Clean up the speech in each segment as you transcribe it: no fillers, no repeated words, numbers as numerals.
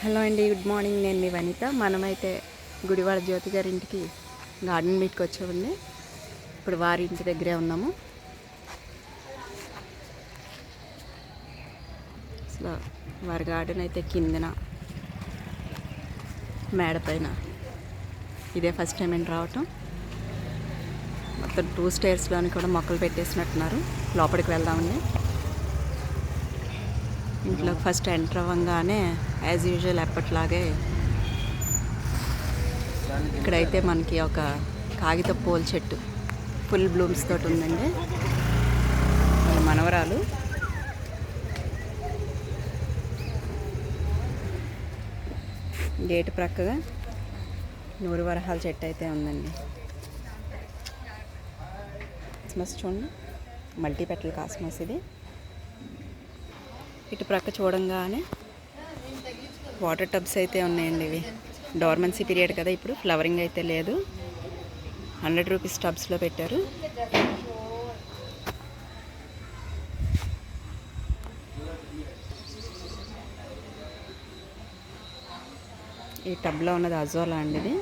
Hello అండి, good morning. నేను మీ వనిత. మనమైతే గుడివాడ జ్యోతి గారి ఇంటికి గార్డెన్ మీట్కి వచ్చామండి. ఇప్పుడు వారి ఇంటి దగ్గరే ఉన్నాము. అసలు వారి గార్డెన్ అయితే కిందన మేడ పైన ఇదే ఫస్ట్ టైం నేను రావటం. మొత్తం 2 స్టేర్స్లోని కూడా మొక్కలు పెట్టేసినట్టున్నారు. లోపలికి వెళ్దామండి. ఇంట్లో ఫస్ట్ ఎంటర్ అవ్వగానే యాజ్ యూజువల్ ఎప్పట్లాగే ఇక్కడైతే మనకి ఒక కాగిత పూల చెట్టు ఫుల్ బ్లూమ్స్ తోటి ఉందండి. మనవరాలు గేటు ప్రక్కగా 100 వరహాల చెట్టు అయితే ఉందండి. కాస్మస్ చూడండి, మల్టీ పెటల్ కాస్మస్. ఇది ఇటు ప్రక్క చూడంగానే వాటర్ టబ్స్ అయితే ఉన్నాయండి. ఇవి డోర్మెన్సీ పీరియడ్ కదా, ఇప్పుడు ఫ్లవరింగ్ అయితే లేదు. 100 రూపీస్ టబ్స్లో పెట్టారు. ఈ టబ్లో ఉన్నది అజోలా అండి. ఇది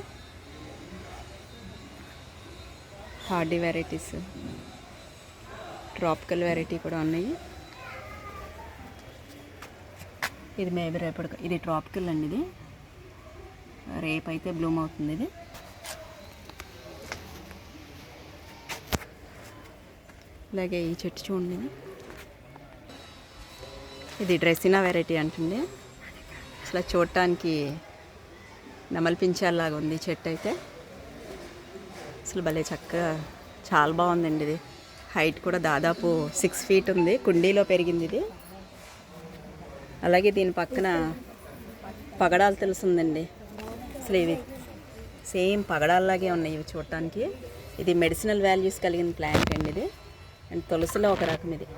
హార్డీ వెరైటీస్, ట్రాపికల్ వెరైటీ కూడా ఉన్నాయి. ఇది మేబీ రేపటి, ఇది ట్రాపికల్ అండి. ఇది రేపు అయితే బ్లూమ్ అవుతుంది. ఇది అలాగే ఈ చెట్టు చూడండి, ఇది డ్రెస్సినా వెరైటీ అంటుంది. అసలు చూడటానికి నెమలిపించేలాగా ఉంది ఈ చెట్టు అయితే. అసలు భలే చక్కగా చాలా బాగుందండి. ఇది హైట్ కూడా దాదాపు 6 feet ఉంది. కుండీలో పెరిగింది ఇది. అలాగే దీని పక్కన పగడాలు తెలుసుందండి. అసలు ఇవి సేమ్ పగడాల్లాగే ఉన్నాయి ఇవి చూడటానికి. ఇది మెడిసినల్ వాల్యూస్ కలిగిన ప్లాంట్ అండి ఇది. అండ్ తులసిలో ఒక రకం. ఇది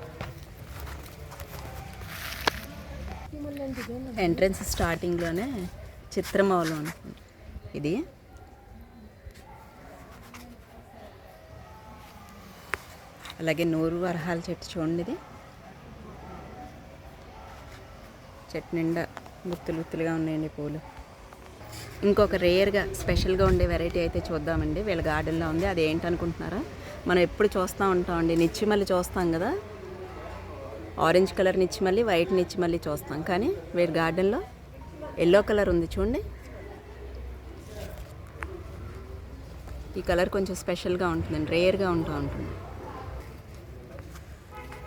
ఎంట్రన్స్ స్టార్టింగ్లోనే చిత్రమౌళం అనుకుంటా. ఇది అలాగే 100 వరహాల చెట్టు చూడండి. ఇది చెట్టు నిండా గుత్తులు గుత్తులుగా ఉన్నాయండి పూలు. ఇంకొక రేర్గా స్పెషల్గా ఉండే వెరైటీ అయితే చూద్దామండి. వీళ్ళ గార్డెన్లో ఉంది. అది ఏంటనుకుంటున్నారా? మనం ఎప్పుడు చూస్తూ ఉంటామండి, నిచ్చిమల్లి చూస్తాం కదా. ఆరెంజ్ కలర్ నిచ్చిమల్లి, వైట్ నిచ్చిమల్లి చూస్తాం. కానీ వీళ్ళ గార్డెన్లో ఎల్లో కలర్ ఉంది చూడండి. ఈ కలర్ కొంచెం స్పెషల్గా ఉంటుందండి, రేర్గా ఉంటుంది.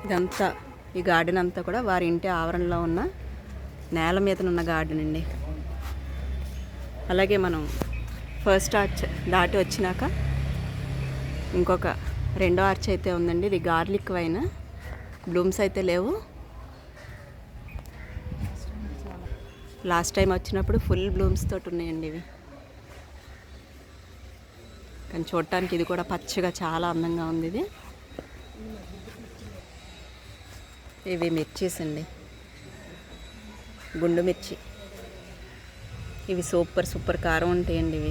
ఇదంతా ఈ గార్డెన్ అంతా కూడా వారి ఇంటి ఆవరణలో ఉన్న నేల మీద ఉన్న గార్డెన్ అండి. అలాగే మనం ఫస్ట్ ఆర్చ్ దాటి వచ్చినాక ఇంకొక రెండో ఆర్చ్ అయితే ఉందండి. ఇది గార్లిక్ వైన్. బ్లూమ్స్ అయితే లేవు. లాస్ట్ టైం వచ్చినప్పుడు ఫుల్ బ్లూమ్స్ తోటి ఉన్నాయండి ఇవి. కానీ చూడటానికి ఇది కూడా పచ్చగా చాలా అందంగా ఉంది. ఇది ఇవి మిర్చీస్ అండి, గుండు మిర్చి. ఇవి సూపర్ కారం ఉంటాయండి. ఇవి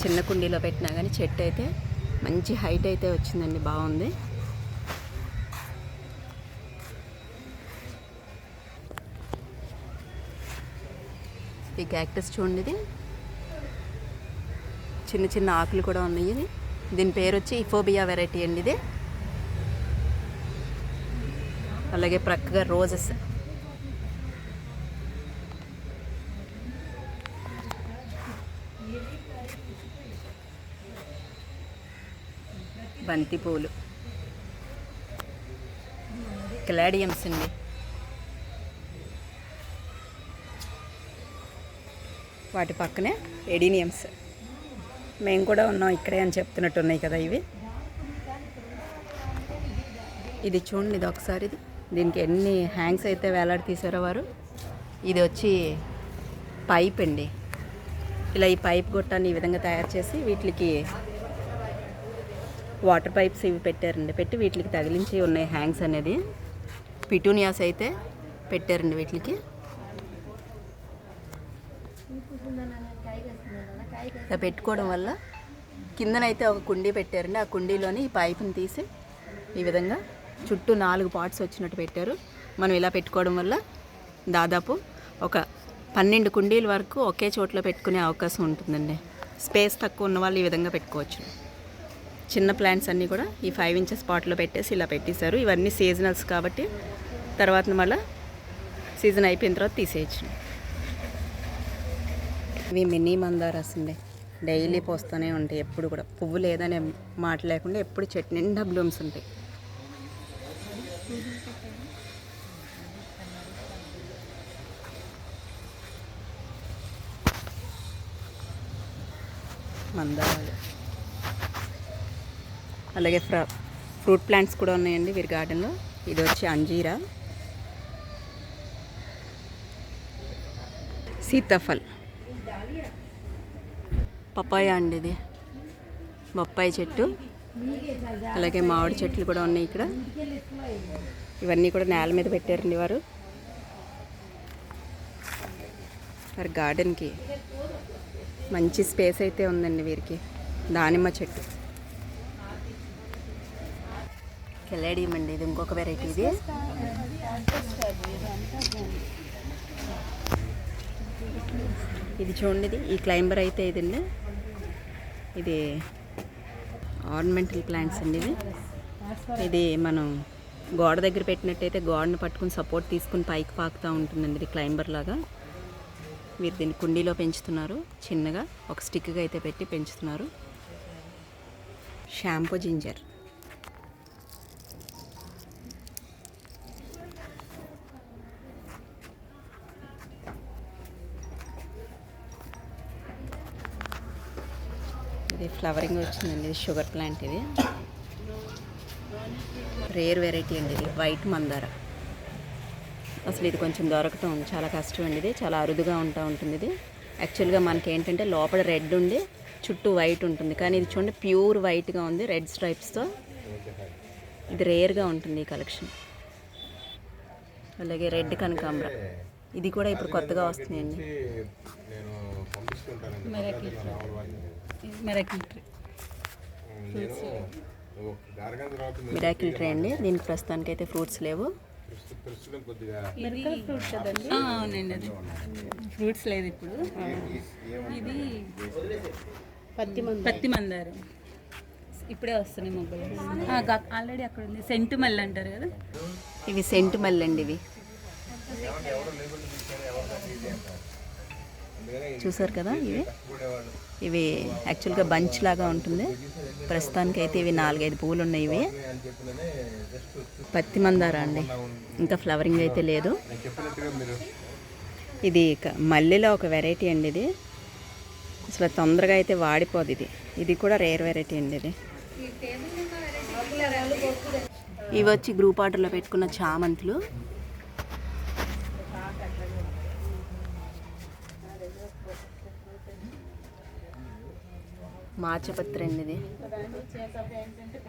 చిన్న కుండీలో పెట్టినా కానీ చెట్టు అయితే మంచి హైట్ అయితే వచ్చిందండి, బాగుంది. ఈ క్యాక్టస్ చూడండి. ఇది చిన్న చిన్న ఆకులు కూడా ఉన్నాయి. ఇది దీని పేరు వచ్చి ఇఫోబియా వెరైటీ అండి. ఇది అలాగే ప్రక్కగా రోజెస్. బంతి పూలు, క్లాడియమ్స్ అండి. వాటి పక్కనే ఎడీనియమ్స్. మేము కూడా ఉన్నాం ఇక్కడే అని చెప్తున్నట్టు ఉన్నాయి కదా ఇవి. ఇది చూడండి, ఇది ఒకసారి. ఇది దీనికి ఎన్ని హ్యాంగ్స్ అయితే వేలాడి తీసారో వారు. ఇది వచ్చి పైప్ అండి. ఇలా ఈ పైప్ గొట్టాన్ని ఈ విధంగా తయారు చేసి వీటికి వాటర్ పైప్స్ ఇవి పెట్టారండి. పెట్టి వీటికి తగిలించి ఉన్నాయి హ్యాంగ్స్ అనేది. పిటూనియాస్ అయితే పెట్టారండి వీటికి. ఇలా పెట్టుకోవడం వల్ల కిందనైతే ఒక కుండీ పెట్టారండి. ఆ కుండీలోని ఈ పైపుని తీసి ఈ విధంగా చుట్టూ 4 పాట్స్ వచ్చినట్టు పెట్టారు. మనం ఇలా పెట్టుకోవడం వల్ల దాదాపు ఒక 12 కుండీల వరకు ఒకే చోట్లో పెట్టుకునే అవకాశం ఉంటుందండి. స్పేస్ తక్కువ ఉన్న వాళ్ళు ఈ విధంగా పెట్టుకోవచ్చు. చిన్న ప్లాంట్స్ అన్నీ కూడా ఈ 5 ఇంచెస్ పాట్లో పెట్టేసి ఇలా పెట్టేశారు. ఇవన్నీ సీజనల్స్ కాబట్టి తర్వాత మళ్ళీ సీజన్ అయిపోయిన తర్వాత తీసేయచ్చు. ఇవి మినీ మందారాస్ అండి. డైలీ పోస్తూనే ఉంటాయి. ఎప్పుడు కూడా పువ్వు లేదనే మాట లేకుండా ఎప్పుడు చెట్టు నిండా బ్లూమ్స్ ఉంటాయి. మందారాలు అలాగే ఫ్రూట్ ప్లాంట్స్ కూడా ఉన్నాయండి వీరి గార్డెన్లో. ఇది వచ్చి అంజీరా, సీతాఫల్, పపాయ అండి. ఇది బొప్పాయి చెట్టు, అలాగే మామిడి చెట్లు కూడా ఉన్నాయి ఇక్కడ. ఇవన్నీ కూడా నేల మీద పెట్టారండి వారి గార్డెన్కి. మంచి స్పేస్ అయితే ఉందండి వీరికి. దానిమ్మ చెట్టు, కెలేడియం అండి. ఇది ఇంకొక వెరైటీ. ఇది చూడండి, ఈ క్లైంబర్ అయితే ఇదండి. ఇది ఆర్నమెంటల్ ప్లాంట్స్ అండి. ఇది మనం గోడ దగ్గర పెట్టినట్టయితే గోడను పట్టుకుని సపోర్ట్ తీసుకుని పైకి పాకుతూ ఉంటుందండి. ఇది క్లైంబర్ లాగా. మీరు దీన్ని కుండీలో పెంచుతున్నారు. చిన్నగా ఒక స్టిక్గా అయితే పెట్టి పెంచుతున్నారు. షాంపూ జింజర్, ఇది ఫ్లవరింగ్ వచ్చిందండి. ఇది షుగర్ ప్లాంట్. ఇది రేర్ వెరైటీ అండి. ఇది వైట్ మందార. అసలు ఇది కొంచెం దొరకటం చాలా కష్టం అండి. ఇది చాలా అరుదుగా ఉంటుంది. ఇది యాక్చువల్గా మనకి ఏంటంటే లోపల రెడ్ ఉండి చుట్టూ వైట్ ఉంటుంది. కానీ ఇది చూడండి ప్యూర్ వైట్గా ఉంది రెడ్ స్ట్రైప్స్తో. ఇది రేర్గా ఉంటుంది ఈ కలెక్షన్. అలాగే రెడ్ కనకాంబర, ఇది కూడా ఇప్పుడు కొత్తగా వస్తున్నాయండి. మిరాకిల్ ట్రీ అండి. దీనికి ప్రస్తుతానికి అయితే ఫ్రూట్స్ లేవు. అవునండి, అది ఫ్రూట్స్ లేదు ఇప్పుడు. ఇది పత్తి మందారం ఇప్పుడే వస్తున్నాయి మొగ్గలు. ఆల్రెడీ అక్కడ ఉంది. సెంటు మల్లె అంటారు కదా, ఇవి సెంటు మల్లె అండి. ఇవి చూసారు కదా. ఇవి యాక్చువల్గా బంచ్ లాగా ఉంటుంది. ప్రస్తుతానికి అయితే ఇవి 4-5 పువ్వులు ఉన్నాయి. ఇవి పత్తి మందార అండి. ఇంకా ఫ్లవరింగ్ అయితే లేదు. ఇది మల్లెలో ఒక వెరైటీ అండి. ఇది అసలు తొందరగా అయితే వాడిపోదు. ఇది కూడా రేర్ వెరైటీ అండి. ఇది ఇవి వచ్చి గ్రూప్ ఆర్డర్లో పెట్టుకున్న చామంతులు. మాచపత్రి అండి. ఇది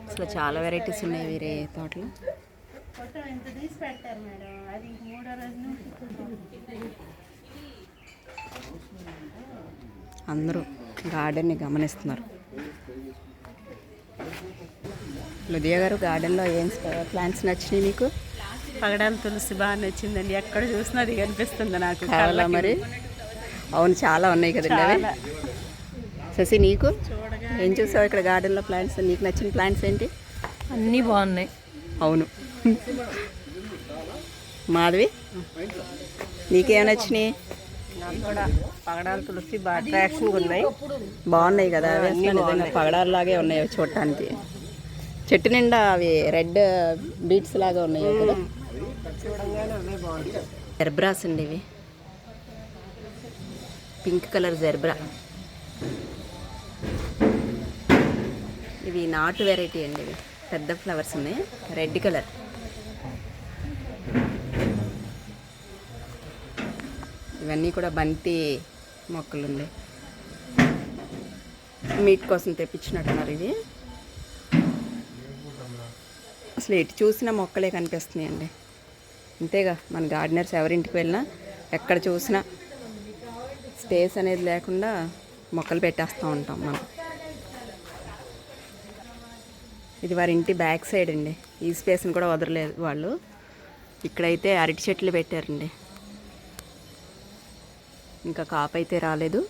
అసలు చాలా వెరైటీస్ ఉన్నాయి వీరే తోటలో. అందరూ గార్డెన్ని గమనిస్తున్నారు. లుదియా గారు, గార్డెన్లో ఏం ప్లాంట్స్ నచ్చినాయి మీకు? పగడాల తులసి బాగా నచ్చిందండి. ఎక్కడ చూసినా అది కనిపిస్తుంది నాకు. కావాలా మరి? అవును, చాలా ఉన్నాయి కదండి అవి. శశి, నీకు ఏం చూసావు ఇక్కడ గార్డెన్లో ప్లాంట్స్? నీకు నచ్చిన ప్లాంట్స్ ఏంటి? అన్నీ బాగున్నాయి. అవును. మాధవి, నీకేం నచ్చినాయి? నాకు కూడా పగడాల తులసి బాగా అట్రాక్షన్గా ఉన్నాయి. బాగున్నాయి కదా అవి. నిజంగా పగడాలలాగే ఉన్నాయి చూడటానికి. చెట్టు నిండా అవి రెడ్ బీట్స్ లాగా ఉన్నాయి కదా. జెర్బ్రాస్ అండి. ఇవి పింక్ కలర్ జెర్బ్రా. ఇవి నాటు వెరైటీ అండి. ఇవి పెద్ద ఫ్లవర్స్ ఉన్నాయి, రెడ్ కలర్. ఇవన్నీ కూడా బంతి మొక్కలు ఉన్నాయి. మీట్ కోసం తెప్పించినట్టున్నారు ఇవి. అసలు ఎటు చూసినా మొక్కలే కనిపిస్తున్నాయండి. అంతేగా, మన గార్డెనర్స్ ఎవరింటికి వెళ్ళినా ఎక్కడ చూసినా స్పేస్ అనేది లేకుండా మొక్కలు పెట్టేస్తూ ఉంటాం మనం. ఇది వారి ఇంటి బ్యాక్ సైడ్ అండి. ఈ స్పేస్ని కూడా వదలలేదు వాళ్ళు. ఇక్కడైతే అరటి చెట్లు పెట్టారండి. ఇంకా కాపు అయితే రాలేదు.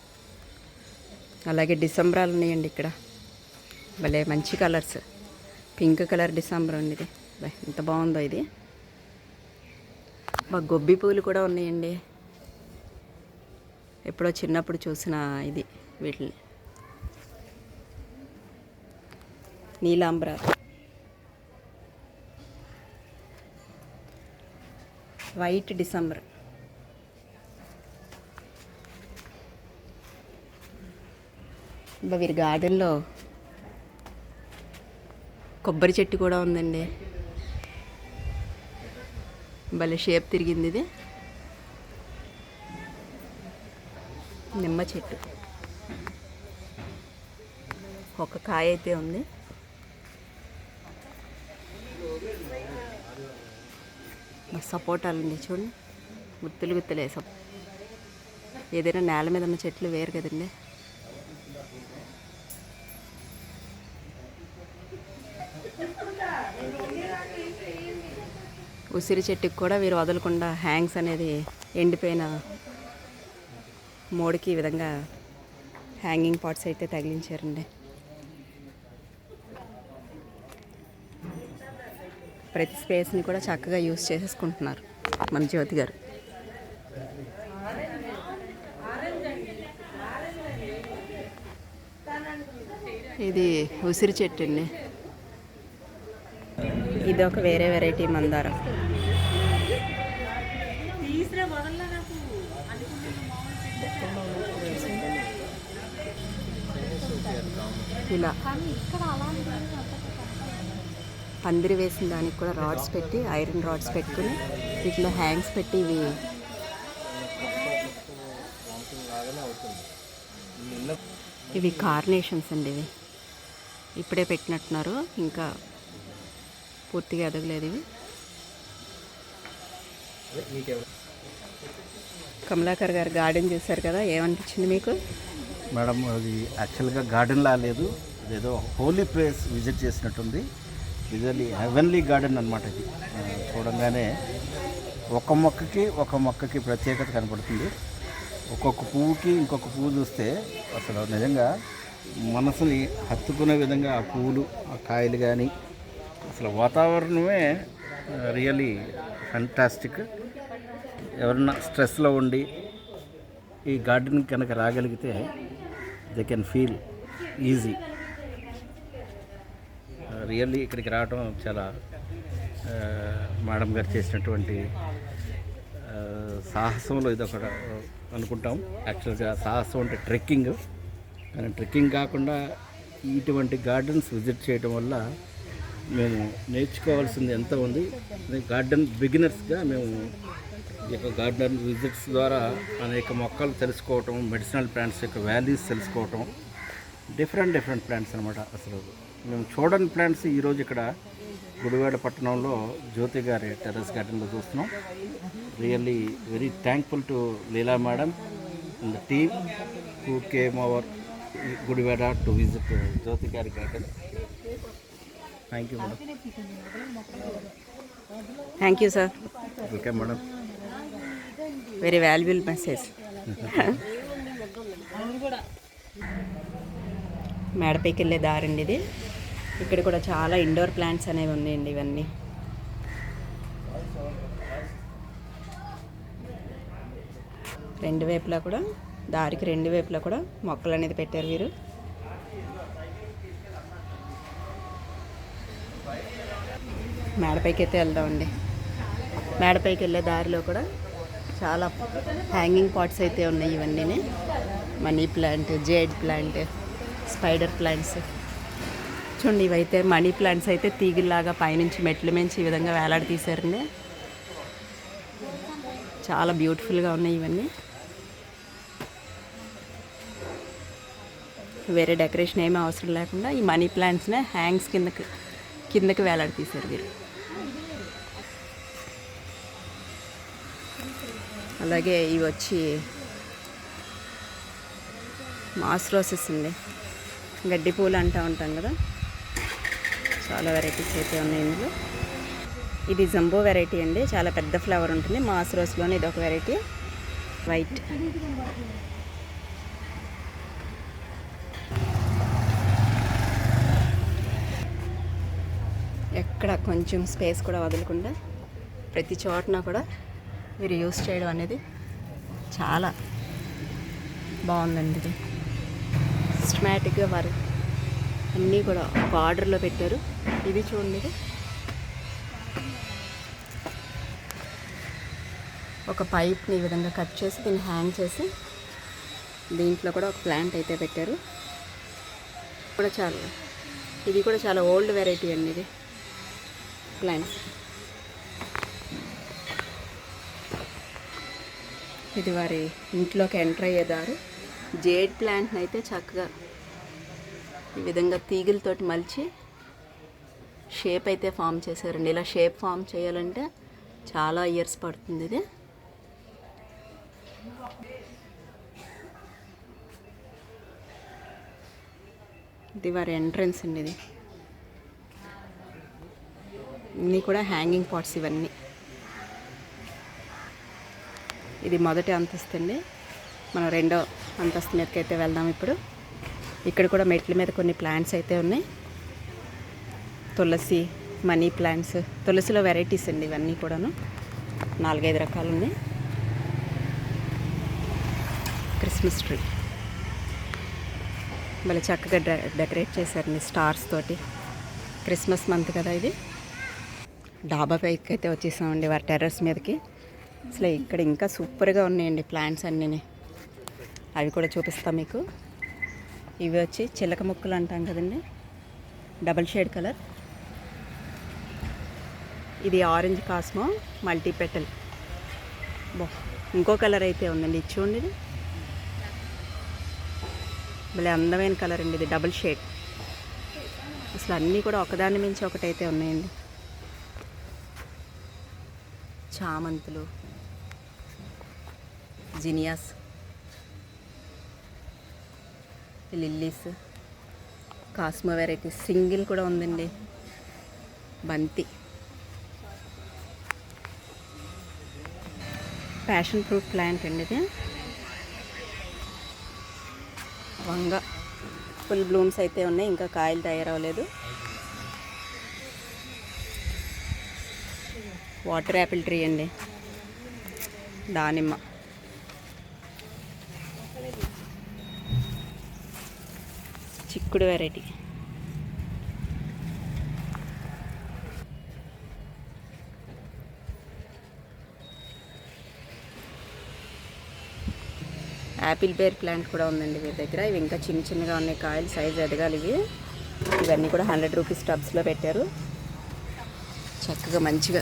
అలాగే డిసెంబరాలు ఉన్నాయండి ఇక్కడ. భలే మంచి కలర్స్. పింక్ కలర్ డిసెంబర్ అండి ఇది. ఎంత బాగుందో ఇది. మా గొబ్బి పూలు కూడా ఉన్నాయండి. ఎప్పుడో చిన్నప్పుడు చూసిన ఇది వీటిని. నీలాంబ్ర, వైట్ డిసెంబర్. వీరి గార్డెన్లో కొబ్బరి చెట్టు కూడా ఉందండి. భలే షేప్ తిరిగింది ఇది. నిమ్మ చెట్టు ఒక కాయ అయితే ఉంది. సపోటాలండి చూడండి, గుత్తులు గుత్తులే. ఏదైనా నేల మీద ఉన్న చెట్లు వేరు కదండి. ఉసిరి చెట్టుకి కూడా వీరు వదలకుండా హ్యాంగ్స్ అనేది ఎండిపోయిన మోడికి ఈ విధంగా హ్యాంగింగ్ పాట్స్ అయితే తగిలించారండి. ప్రతి స్పేస్ని కూడా చక్కగా యూస్ చేసేసుకుంటున్నారు మన జ్యోతి గారు. ఇది ఉసిరి చెట్టు అండి. ఇది ఒక వేరే వెరైటీ మందారం. ఇలా పందిరి వేసిన దానికి కూడా రాడ్స్ పెట్టి, ఐరన్ రాడ్స్ పెట్టుకుని వీటిలో హ్యాంగ్స్ పెట్టి ఇవి కార్నేషన్స్ అండి. ఇవి ఇప్పుడే పెట్టినట్టున్నారు, ఇంకా పూర్తిగా ఎదగలేదు. ఇవి కమలాకర్ గారు గార్డెన్ చూశారు కదా, ఏమనిపించింది మీకు? మేడం, అది యాక్చువల్గా గార్డెన్లా లేదు, ఏదో హోలీ ప్లేస్ విజిట్ చేసినట్టుంది. యూజువల్లీ హెవెన్లీ గార్డెన్ అనమాట ఇది. చూడంగానే ఒక మొక్కకి ప్రత్యేకత కనపడుతుంది. ఒక్కొక్క పువ్వుకి ఇంకొక పువ్వు చూస్తే అసలు నిజంగా మనసుని హత్తుకునే విధంగా ఆ పువ్వులు, ఆ కాయలు కానీ, అసలు వాతావరణమే రియల్లీ ఫ్యాంటాస్టిక్. ఎవరన్నా స్ట్రెస్లో ఉండి ఈ గార్డెన్ కనుక రాగలిగితే they can feel easy. Really ఇక్కడికి రావడం చాలా మేడం గారు చేసినటువంటి సాహసంలో ఇదొక అనుకుంటాం. యాక్చువల్గా సాహసం అంటే ట్రెక్కింగ్, కానీ ట్రెక్కింగ్ కాకుండా ఇటువంటి గార్డెన్స్ విజిట్ చేయడం వల్ల మేము నేర్చుకోవాల్సింది ఎంత ఉంది. గార్డెన్ బిగినర్స్గా మేము ఈ యొక్క గార్డెన్ విజిట్స్ ద్వారా అనేక మొక్కలు తెలుసుకోవటం, మెడిసినల్ ప్లాంట్స్ యొక్క వాల్యూస్ తెలుసుకోవటం, డిఫరెంట్ ప్లాంట్స్ అనమాట. అసలు మేము చూడని ప్లాంట్స్ ఈరోజు ఇక్కడ గుడివాడ పట్టణంలో జ్యోతి గారి టెర్రస్ గార్డెన్లో చూస్తున్నాం. Really very thankful to Leela madam and the team who came our Gudivada to visit Jyothi గారి garden. Thank you madam. Thank you sir. Okay madam. Very valuable message. మేడపైకి వెళ్ళే దారండి ఇది. ఇక్కడ కూడా చాలా ఇండోర్ ప్లాంట్స్ అనేవి ఉన్నాయండి. ఇవన్నీ రెండు వైపులా కూడా, దారికి రెండు వైపులా కూడా మొక్కలు అనేది పెట్టారు వీరు. మేడపైకి అయితే వెళ్దామండి. మేడపైకి వెళ్ళే దారిలో కూడా చాలా హ్యాంగింగ్ పాట్స్ అయితే ఉన్నాయి. ఇవన్నీ money plant, jade plant, spider plants చూడండి. ఇవైతే మనీ ప్లాంట్స్ అయితే తీగిలాగా పైనుంచి మెట్లు మించి ఈ విధంగా వేలాడి తీశారండి. చాలా బ్యూటిఫుల్గా ఉన్నాయి ఇవన్నీ. వేరే డెకరేషన్ ఏమీ అవసరం లేకుండా ఈ మనీ ప్లాంట్స్నే హ్యాంగ్స్ కిందకి వేలాడి తీశారు వీరు. అలాగే ఇవి వచ్చి మాస్ రోసెస్ అండి, గడ్డి పూలు అంటూ ఉంటాం కదా. చాలా వెరైటీస్ అయితే ఉన్నాయి ఇందులో. ఇది జంబో వెరైటీ అండి, చాలా పెద్ద ఫ్లవర్ ఉంటుంది. మాస్ రోస్లోనే ఇది ఒక వెరైటీ వైట్. ఎక్కడ కొంచెం స్పేస్ కూడా వదలకుండా ప్రతి చోటన కూడా మీరు యూస్ చేయడం అనేది చాలా బాగుందండి. ఇది సిస్టమేటిక్గా వారు అన్నీ కూడా ఒక ఆర్డర్లో పెట్టారు. ఇది చూడండి, ఇది ఒక పైప్ని ఈ విధంగా కట్ చేసి దీన్ని హ్యాంగ్ చేసి దీంట్లో కూడా ఒక ప్లాంట్ అయితే పెట్టారు. ఇది కూడా చాలా ఓల్డ్ వెరైటీ అండి. ఇది ప్లాంట్స్, ఇది వారి ఇంట్లోకి ఎంటర్ అయ్యేదారు. జేడ్ ప్లాంట్ని అయితే చక్కగా ఈ విధంగా తీగలతోటి మలిచి షేప్ అయితే ఫామ్ చేశారండి. ఇలా షేప్ ఫామ్ చేయాలంటే చాలా ఇయర్స్ పడుతుంది. ఇది వారి ఎంట్రన్స్ అండి. ఇది ఇన్ని కూడా హ్యాంగింగ్ పాట్స్ ఇవన్నీ. ఇది మొదటి అంతస్తు అండి. మనం రెండో అంతస్తు మీదకి అయితే వెళ్దాం ఇప్పుడు. ఇక్కడ కూడా మెట్ల మీద కొన్ని ప్లాంట్స్ అయితే ఉన్నాయి. తులసి, మనీ ప్లాంట్స్, తులసిలో వెరైటీస్ అండి ఇవన్నీ కూడాను. 4-5 రకాలు ఉన్నాయి. క్రిస్మస్ ట్రీ మళ్ళీ చక్కగా డెకరేట్ చేశారండి స్టార్స్ తోటి. క్రిస్మస్ మంత్ కదా ఇది. డాబా పైకి అయితే వచ్చేసామండి వారి టెర్రస్ మీదకి. అసలు ఇక్కడ ఇంకా సూపర్గా ఉన్నాయండి ప్లాంట్స్ అన్నీ. అవి కూడా చూపిస్తాం మీకు. ఇవి వచ్చి చిలక ముక్కలు అంటాం కదండి, డబల్ షేడ్ కలర్. ఇది ఆరెంజ్ కాస్మో మల్టీ పెటల్. ఇంకో కలర్ అయితే ఉందండి, ఇది చూడండి. ఇది భలే అందమైన కలర్ అండి, ఇది డబల్ షేడ్. అసలు అన్నీ కూడా ఒకదాని మించి ఒకటైతే ఉన్నాయండి. చామంతులు, zinnias, lilies, cosmo varieties, single కూడా ఉందండి, బంతి, ప్యాషన్ ఫ్రూట్ ప్లాంట్ అండి ఇది. వంగ ఫుల్ బ్లూమ్స్ అయితే ఉన్నాయి, ఇంకా కాయలు తయారవ్వలేదు. వాటర్ యాపిల్ ట్రీ అండి, దానిమ్మ, చిక్కుడు వెరైటీ, యాపిల్ బేర్ ప్లాంట్ కూడా ఉందండి వీరి దగ్గర. ఇవి ఇంకా చిన్న చిన్నగా ఉన్నాయి, కాయలు సైజు ఎదగాలి ఇవి. ఇవన్నీ కూడా 100 రూపీస్ టబ్స్లో పెట్టారు. చక్కగా మంచిగా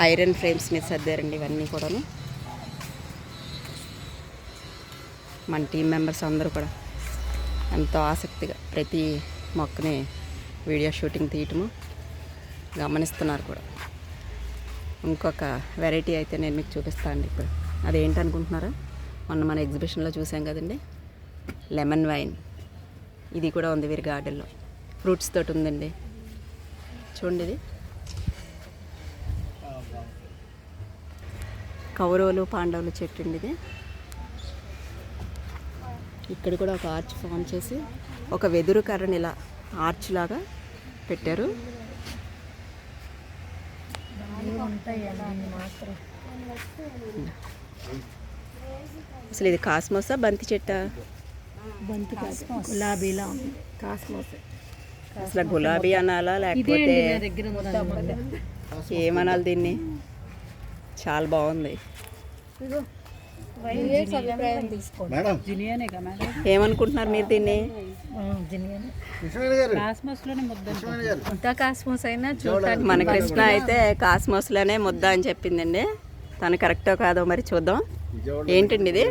ఐరన్ ఫ్రేమ్స్ మీద సర్దారండి ఇవన్నీ కూడాను. మన టీం మెంబర్స్ అందరూ కూడా ఎంతో ఆసక్తిగా ప్రతి మొక్కని వీడియో షూటింగ్ తీయటము గమనిస్తున్నారు కూడా. ఇంకొక వెరైటీ అయితే నేను మీకు చూపిస్తాను అండి ఇప్పుడు. అదేంటనుకుంటున్నారా, మొన్న మన ఎగ్జిబిషన్లో చూసాం కదండి, లెమన్ వైన్. ఇది కూడా ఉంది వీరి గార్డెన్లో, ఫ్రూట్స్ తోటి ఉందండి. చూడండి, ఇది కౌరవులు పాండవులు చెట్టు అండి ఇది. ఇక్కడ కూడా ఒక ఆర్చ్ ఫామ్ చేసి ఒక వెదురు కర్రని ఇలా ఆర్చ్ లాగా పెట్టారు. అసలు ఇది కాస్మోసా బంతి చెట్టా? బంతి గులాబీలా కాస్మోస్. అసలు గులాబీ అనాలా లేకపోతే ఏమనాలి దీన్ని? చాలా బాగుంది. ఏమనుకుంటున్నారు మీరు దీన్ని? మన కృష్ణ అయితే కాస్మోస్లోనే ముద్ద అని చెప్పిందండి. తను కరెక్టో కాదో మరి చూద్దాం. ఏంటండి ఇది?